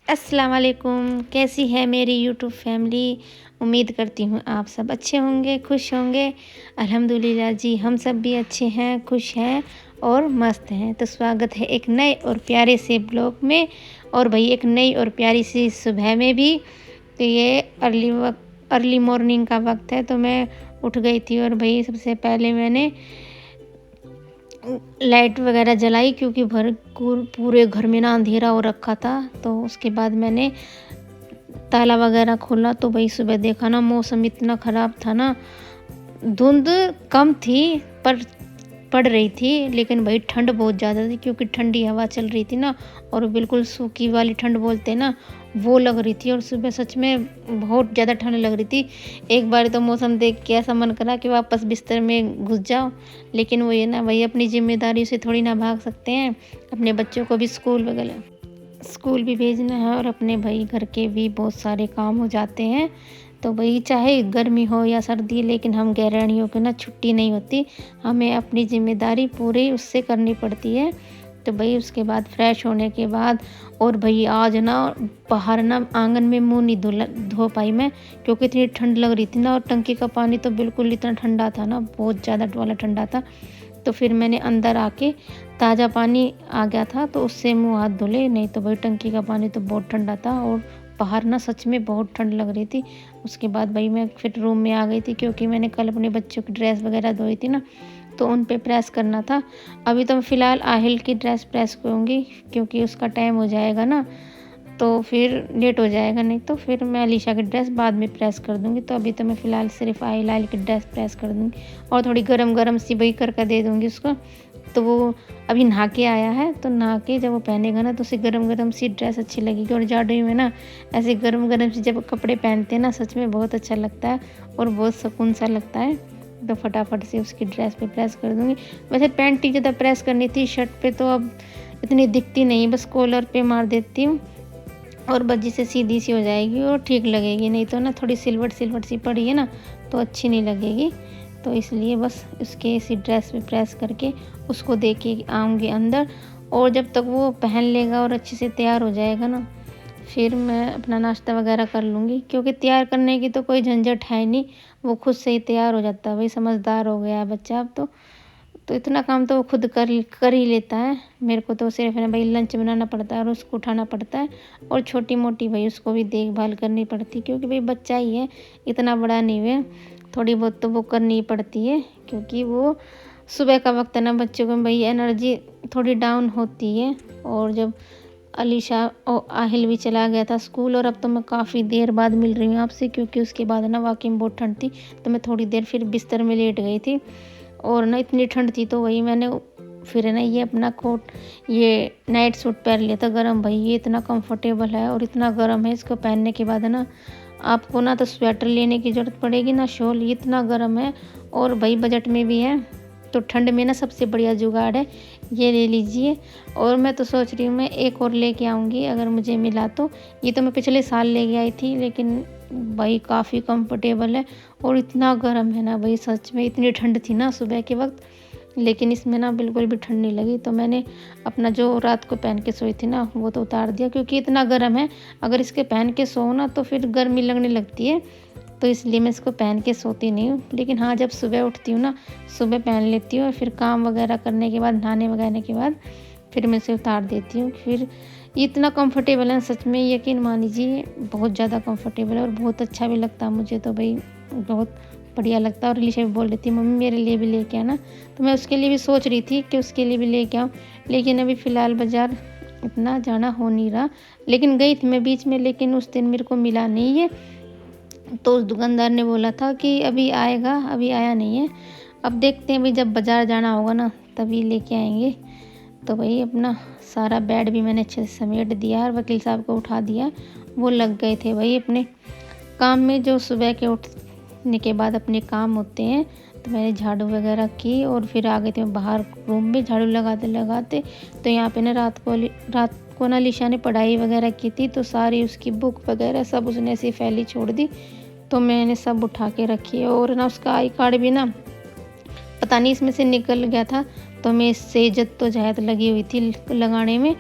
अस्सलाम वालेकुम, कैसी है मेरी यूट्यूब फैमिली। उम्मीद करती हूँ आप सब अच्छे होंगे, खुश होंगे। अल्हम्दुलिल्लाह जी, हम सब भी अच्छे हैं, खुश हैं और मस्त हैं। तो स्वागत है एक नए और प्यारे से ब्लॉग में, और भाई एक नई और प्यारी सी सुबह में भी। तो ये अर्ली मॉर्निंग का वक्त है, तो मैं उठ गई थी और भाई सबसे पहले मैंने लाइट वगैरह जलाई, क्योंकि पूरे घर में ना अंधेरा हो रखा था। तो उसके बाद मैंने ताला वगैरह खोला, तो भाई सुबह देखा ना मौसम इतना ख़राब था ना। धुंध कम थी पर पड़ रही थी, लेकिन भाई ठंड बहुत ज़्यादा थी, क्योंकि ठंडी हवा चल रही थी ना। और बिल्कुल सूखी वाली ठंड बोलते हैं ना, वो लग रही थी। और सुबह सच में बहुत ज़्यादा ठंड लग रही थी। एक बार तो मौसम देख के ऐसा मन करा कि वापस बिस्तर में घुस जाओ, लेकिन वो ये ना भाई अपनी जिम्मेदारी से थोड़ी ना भाग सकते हैं। अपने बच्चों को भी स्कूल भी भेजना है, और अपने भाई घर के भी बहुत सारे काम हो जाते हैं। तो भाई चाहे गर्मी हो या सर्दी, लेकिन हम गृहिणियों की ना छुट्टी नहीं होती। हमें अपनी ज़िम्मेदारी पूरी उससे करनी पड़ती है। तो भाई उसके बाद फ्रेश होने के बाद, और भाई आज ना बाहर ना आंगन में मुंह नहीं धो पाई मैं, क्योंकि इतनी ठंड लग रही थी ना। और टंकी का पानी तो बिल्कुल इतना ठंडा था ना, बहुत ज़्यादा वाला ठंडा था। तो फिर मैंने अंदर आके, ताज़ा पानी आ गया था तो उससे मुँह हाथ धुले, नहीं तो भाई टंकी का पानी तो बहुत ठंडा था। और बाहर ना सच में बहुत ठंड लग रही थी। उसके बाद भाई मैं फिर रूम में आ गई थी, क्योंकि मैंने कल अपने बच्चों की ड्रेस वगैरह धोई थी ना, तो उन पे प्रेस करना था। अभी तो मैं फ़िलहाल आहिल की ड्रेस प्रेस करूँगी, क्योंकि उसका टाइम हो जाएगा ना, तो फिर लेट हो जाएगा। नहीं तो फिर मैं अलीशा की ड्रेस बाद में प्रेस कर दूँगी। तो अभी तो मैं फ़िलहाल सिर्फ आहिल की ड्रेस प्रेस कर दूँगी, और थोड़ी गरम गरम सी वही करके दे दूँगी उसको। तो वो अभी नहा के आया है, तो नहा के जब वो पहनेगा ना, तो उसे गरम गरम सी ड्रेस अच्छी लगेगी। और जाड़ों में ना ऐसे गरम गरम सी जब कपड़े पहनते हैं ना, सच में बहुत अच्छा लगता है और बहुत सुकून सा लगता है। तो फटाफट से उसकी ड्रेस पे प्रेस कर दूँगी। वैसे पैंट ही ज़्यादा प्रेस करनी थी, शर्ट पे तो अब इतनी दिखती नहीं, बस कॉलर पे मार देती हूँ, और बस जिससे सीधी सी हो जाएगी और ठीक लगेगी। नहीं तो ना थोड़ी सिलवट सिलवट सी पड़ी है ना, तो अच्छी नहीं लगेगी। तो इसलिए बस उसके इसी ड्रेस पे प्रेस करके उसको दे के आऊँगी अंदर। और जब तक वो पहन लेगा और अच्छे से तैयार हो जाएगा ना, फिर मैं अपना नाश्ता वगैरह कर लूँगी, क्योंकि तैयार करने की तो कोई झंझट है नहीं। वो खुद से ही तैयार हो जाता है, वही समझदार हो गया है बच्चा अब तो इतना काम तो वो खुद कर ही लेता है। मेरे को तो सिर्फ ना भाई लंच बनाना पड़ता है और उसको उठाना पड़ता है, और छोटी मोटी भाई उसको भी देखभाल करनी पड़ती है, क्योंकि भाई बच्चा ही है, इतना बड़ा नहीं है। थोड़ी बहुत तो वो करनी ही पड़ती है, क्योंकि वो सुबह का वक्त है ना, बच्चों को भाई एनर्जी थोड़ी डाउन होती है। और जब अलीशा और आहिल भी चला गया था स्कूल, और अब तो मैं काफ़ी देर बाद मिल रही हूँ आपसे, क्योंकि उसके बाद ना वाकई में बहुत ठंड थी। तो मैं थोड़ी देर फिर बिस्तर में लेट गई थी, और ना इतनी ठंड थी, तो वही मैंने फिर है ना ये अपना कोट, ये नाइट सूट पहन लिया था गरम। भाई ये इतना कंफर्टेबल है और इतना गर्म है, इसको पहनने के बाद है ना आपको ना तो स्वेटर लेने की ज़रूरत पड़ेगी ना शॉल, ये इतना गर्म है। और भाई बजट में भी है, तो ठंड में ना सबसे बढ़िया जुगाड़ है, ये ले लीजिए। और मैं तो सोच रही हूँ मैं एक और लेके आऊँगी अगर मुझे मिला तो। ये तो मैं पिछले साल लेके आई थी, लेकिन भाई काफ़ी कंफर्टेबल है और इतना गर्म है ना भाई, सच में इतनी ठंड थी ना सुबह के वक्त, लेकिन इसमें ना बिल्कुल भी ठंड नहीं लगी। तो मैंने अपना जो रात को पहन के सोई थी ना, वो तो उतार दिया, क्योंकि इतना गर्म है, अगर इसके पहन के सो ना तो फिर गर्मी लगने लगती है। तो इसलिए मैं इसको पहन के सोती नहीं हूँ। लेकिन हाँ, जब सुबह उठती हूँ ना, सुबह पहन लेती हूँ, और फिर काम वगैरह करने के बाद, नहाने वगैरह के बाद फिर मैं इसे उतार देती हूँ। फिर ये इतना कंफर्टेबल है, सच में यकीन मानिए, बहुत ज़्यादा कंफर्टेबल है और बहुत अच्छा भी लगता है मुझे तो भाई, बहुत बढ़िया लगता है। और अलीशा भी बोल रही थी मम्मी मेरे लिए भी लेके आना, तो मैं उसके लिए भी सोच रही थी कि उसके लिए भी लेके आऊँ, लेकिन अभी फ़िलहाल बाज़ार इतना जाना हो नहीं रहा। लेकिन गई थी मैं बीच में, लेकिन उस दिन मेरे को मिला नहीं है। तो उस दुकानदार ने बोला था कि अभी आएगा, अभी आया नहीं है। अब देखते हैं भाई, जब बाज़ार जाना होगा ना तभी लेके आएंगे। तो भाई अपना सारा बेड भी मैंने अच्छे से समेट दिया और वकील साहब को उठा दिया। वो लग गए थे भाई अपने काम में, जो सुबह के उठने के बाद अपने काम होते हैं। तो मैंने झाड़ू वगैरह की और फिर आ गई थी मैं बाहर रूम में झाड़ू लगाते लगाते। तो यहाँ पे ना रात को ना अलीशा ने पढ़ाई वगैरह की थी, तो सारी उसकी बुक वगैरह सब उसने ऐसे फैली छोड़ दी। तो मैंने सब उठा के रखी और ना उसका आई कार्ड भी ना पता नहीं इसमें से निकल गया था। तो मैं इससे इज्जत तो जहत लगी हुई थी लगाने में,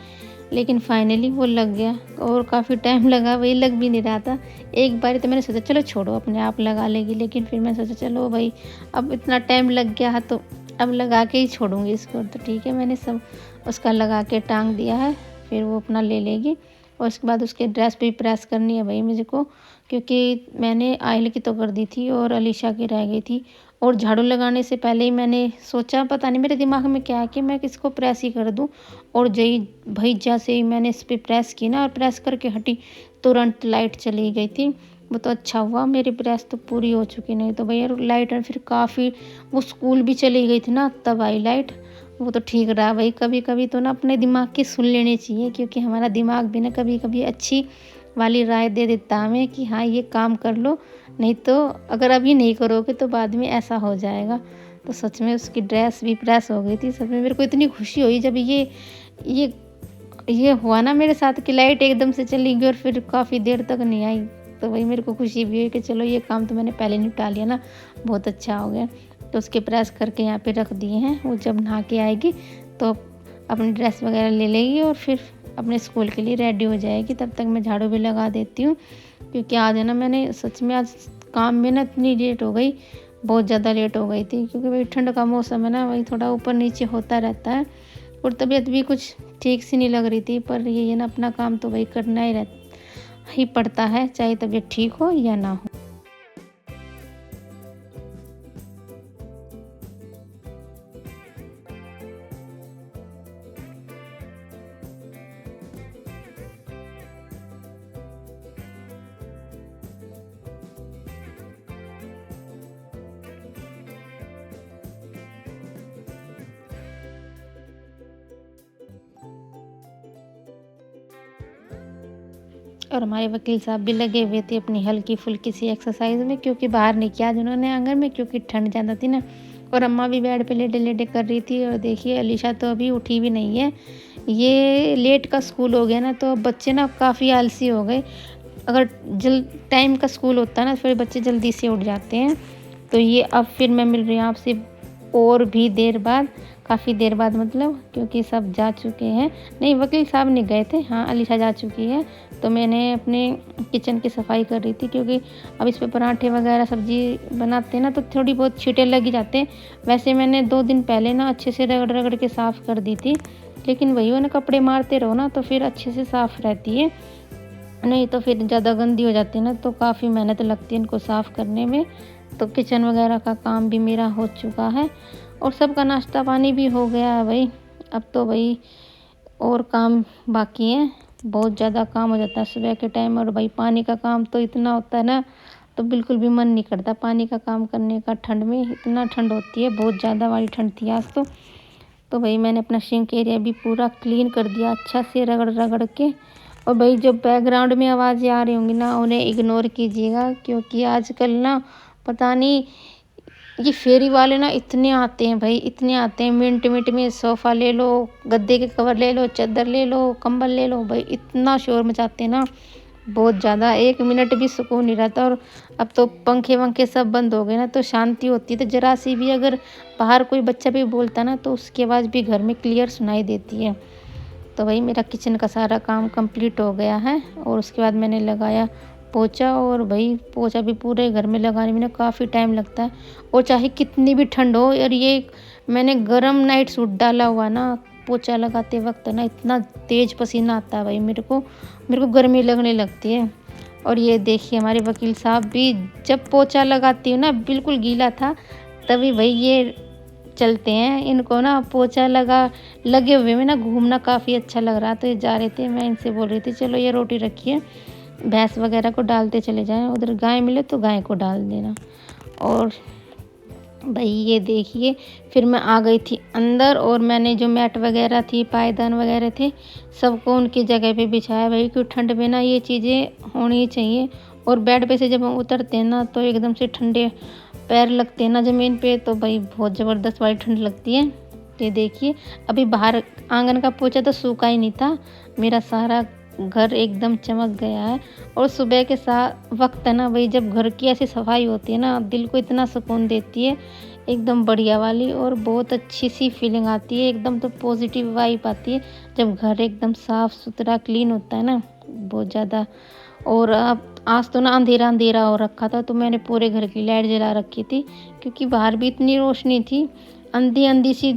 लेकिन फाइनली वो लग गया और काफ़ी टाइम लगा, वही लग भी नहीं रहा था। एक बार तो मैंने सोचा चलो छोड़ो अपने आप लगा लेगी, लेकिन फिर मैंने सोचा चलो भाई अब इतना टाइम लग गया है तो अब लगा के ही छोड़ूंगी इसको। तो ठीक है, मैंने सब उसका लगा के टांग दिया है, फिर वो अपना ले लेगी। और उसके बाद उसके ड्रेस भी प्रेस करनी है भाई मुझको, क्योंकि मैंने आयल की तो कर दी थी और अलीशा की रह गई थी। और झाड़ू लगाने से पहले ही मैंने सोचा, पता नहीं मेरे दिमाग में क्या है कि मैं किसको प्रेस ही कर दूं। और भाई जैसे ही मैंने इस पर प्रेस की ना और प्रेस करके हटी, तुरंत लाइट चली गई थी। वो तो अच्छा हुआ मेरी प्रेस तो पूरी हो चुकी, नहीं तो भैया लाइट फिर काफ़ी, वो स्कूल भी चली गई थी ना तब आई लाइट। वो तो ठीक रहा भाई, कभी कभी तो ना अपने दिमाग की सुन लेनी चाहिए, क्योंकि हमारा दिमाग भी ना कभी कभी अच्छी वाली राय दे देता हमें कि हाँ ये काम कर लो, नहीं तो अगर अभी नहीं करोगे तो बाद में ऐसा हो जाएगा। तो सच में उसकी ड्रेस भी प्रेस हो गई थी। सच में मेरे को इतनी खुशी हुई जब ये ये हुआ ना मेरे साथ कि लाइट एकदम से चली गई और फिर काफ़ी देर तक नहीं आई। तो वही मेरे को खुशी भी हुई कि चलो ये काम तो मैंने पहले निपटा लिया ना, बहुत अच्छा हो गया। तो उसके प्रेस करके यहाँ पे रख दिए हैं, वो जब नहा के आएगी तो अपनी ड्रेस वगैरह ले लेगी और फिर अपने स्कूल के लिए रेडी हो जाएगी। तब तक मैं झाड़ू भी लगा देती हूँ, क्योंकि आज है ना मैंने सच में आज काम में ना इतनी लेट हो गई, बहुत ज़्यादा लेट हो गई थी, क्योंकि भाई ठंड का मौसम है ना, वही थोड़ा ऊपर नीचे होता रहता है। और तबीयत भी कुछ ठीक सी नहीं लग रही थी, पर ये है ना अपना काम तो भाई करना ही पड़ता है, चाहे तबीयत ठीक हो या ना हो। और हमारे वकील साहब भी लगे हुए थे अपनी हल्की फुल्की सी एक्सरसाइज में, क्योंकि बाहर नहीं किया जिन्होंने आंगन में, क्योंकि ठंड ज़्यादा थी ना। और अम्मा भी बेड पे लेटे लेटे कर रही थी। और देखिए अलीशा तो अभी उठी भी नहीं है, ये लेट का स्कूल हो गया ना, तो बच्चे ना काफ़ी आलसी हो गए। अगर टाइम का स्कूल होता है ना फिर बच्चे जल्दी से उठ जाते हैं। तो ये अब फिर मैं मिल रही हूँ आपसे और भी देर बाद, काफ़ी देर बाद मतलब, क्योंकि सब जा चुके हैं। नहीं, वकील साहब नहीं गए थे, हाँ अलीशा जा चुकी है। तो मैंने अपने किचन की सफाई कर रही थी, क्योंकि अब इस पे पराठे वगैरह सब्जी बनाते हैं ना तो थोड़ी बहुत छींटे लग ही जाते हैं। वैसे मैंने 2 दिन पहले ना अच्छे से रगड़ रगड़ के साफ़ कर दी थी, लेकिन वही ना कपड़े मारते रहो ना तो फिर अच्छे से साफ़ रहती है, नहीं तो फिर ज़्यादा गंदी हो जाती है ना, तो काफ़ी मेहनत लगती है इनको साफ़ करने में। तो किचन वगैरह का काम भी मेरा हो चुका है और सबका नाश्ता पानी भी हो गया है भाई। अब तो भाई और काम बाकी है, बहुत ज़्यादा काम हो जाता है सुबह के टाइम। और भाई पानी का काम तो इतना होता है ना, तो बिल्कुल भी मन नहीं करता पानी का काम करने का ठंड में, इतना ठंड होती है, बहुत ज़्यादा वाली ठंड थी आज तो। तो भाई मैंने अपना सिंक एरिया भी पूरा क्लीन कर दिया अच्छा से रगड़ रगड़ के। और भाई जो बैकग्राउंड में आवाज़ें आ रही होंगी ना उन्हें इग्नोर कीजिएगा, क्योंकि आजकल ना पता नहीं ये फेरी वाले ना इतने आते हैं भाई, इतने आते हैं, मिनट मिनट में सोफ़ा ले लो, गद्दे के कवर ले लो, चादर ले लो, कंबल ले लो, भाई इतना शोर मचाते हैं ना, बहुत ज़्यादा, 1 मिनट भी सुकून नहीं रहता। और अब तो पंखे वंखे सब बंद हो गए ना, तो शांति होती है। तो ज़रा सी भी अगर बाहर कोई बच्चा भी बोलता ना तो उसकी आवाज़ भी घर में क्लियर सुनाई देती है। तो भाई मेरा किचन का सारा काम कंप्लीट हो गया है और उसके बाद मैंने लगाया पोछा। और भाई पोछा भी पूरे घर में लगाने में ना काफ़ी टाइम लगता है, और चाहे कितनी भी ठंड हो। और ये मैंने गरम नाइट सूट डाला हुआ ना, पोछा लगाते वक्त ना इतना तेज़ पसीना आता है भाई मेरे को गर्मी लगने लगती है। और ये देखिए हमारे वकील साहब भी जब पोछा लगाती हूँ ना बिल्कुल गीला था, तभी भाई ये चलते हैं। इनको ना पोछा लगे हुए में ना घूमना काफ़ी अच्छा लग रहा, तो ये जा रहे थे, मैं इनसे बोल रही थी चलो ये रोटी रखिए, भैंस वगैरह को डालते चले जाएं, उधर गाय मिले तो गाय को डाल देना। और भाई ये देखिए फिर मैं आ गई थी अंदर, और मैंने जो मैट वगैरह थी, पायदान वगैरह थे, सबको उनकी जगह पे बिछाया भाई, क्योंकि ठंड में ना ये चीज़ें होनी चाहिए। और बेड पे से जब हम उतरते हैं ना तो एकदम से ठंडे पैर लगते हैं ना ज़मीन पे तो भाई बहुत ज़बरदस्त वाली ठंड लगती है। ये देखिए अभी बाहर आंगन का पोछा तो सूखा ही नहीं था, मेरा सारा घर एकदम चमक गया है। और सुबह के वक्त है ना भाई, जब घर की ऐसी सफाई होती है ना, दिल को इतना सुकून देती है, एकदम बढ़िया वाली, और बहुत अच्छी सी फीलिंग आती है, एकदम तो पॉजिटिव वाइब आती है जब घर एकदम साफ़ सुथरा क्लीन होता है ना, बहुत ज़्यादा। और अब आज तो ना अंधेरा अंधेरा हो रखा था, तो मैंने पूरे घर की लाइट जला रखी थी, क्योंकि बाहर भी इतनी रोशनी थी, अंधी अंधी सी,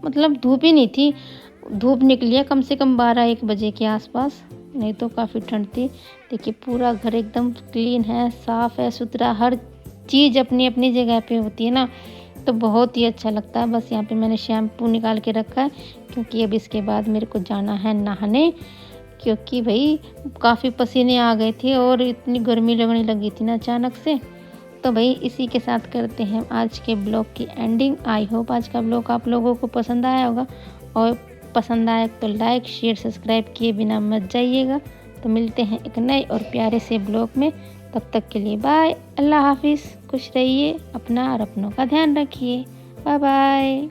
मतलब धूप ही नहीं थी। धूप निकली है कम से कम 12-1 बजे के आसपास, नहीं तो काफ़ी ठंड थी। देखिए पूरा घर एकदम क्लीन है, साफ़ है, सुथरा, हर चीज़ अपनी अपनी जगह पे होती है ना, तो बहुत ही अच्छा लगता है। बस यहाँ पे मैंने शैम्पू निकाल के रखा है, क्योंकि अब इसके बाद मेरे को जाना है नहाने, क्योंकि भाई काफ़ी पसीने आ गए थे और इतनी गर्मी लगने लगी थी ना अचानक से। तो भाई इसी के साथ करते हैं आज के ब्लॉग की एंडिंग। आई होप आज का ब्लॉग आप लोगों को पसंद आया होगा, और पसंद आया तो लाइक शेयर सब्सक्राइब किए बिना मत जाइएगा। तो मिलते हैं एक नए और प्यारे से ब्लॉग में, तब तक के लिए बाय, अल्लाह हाफिज़, खुश रहिए अपना और अपनों का ध्यान रखिए, बाय बाय।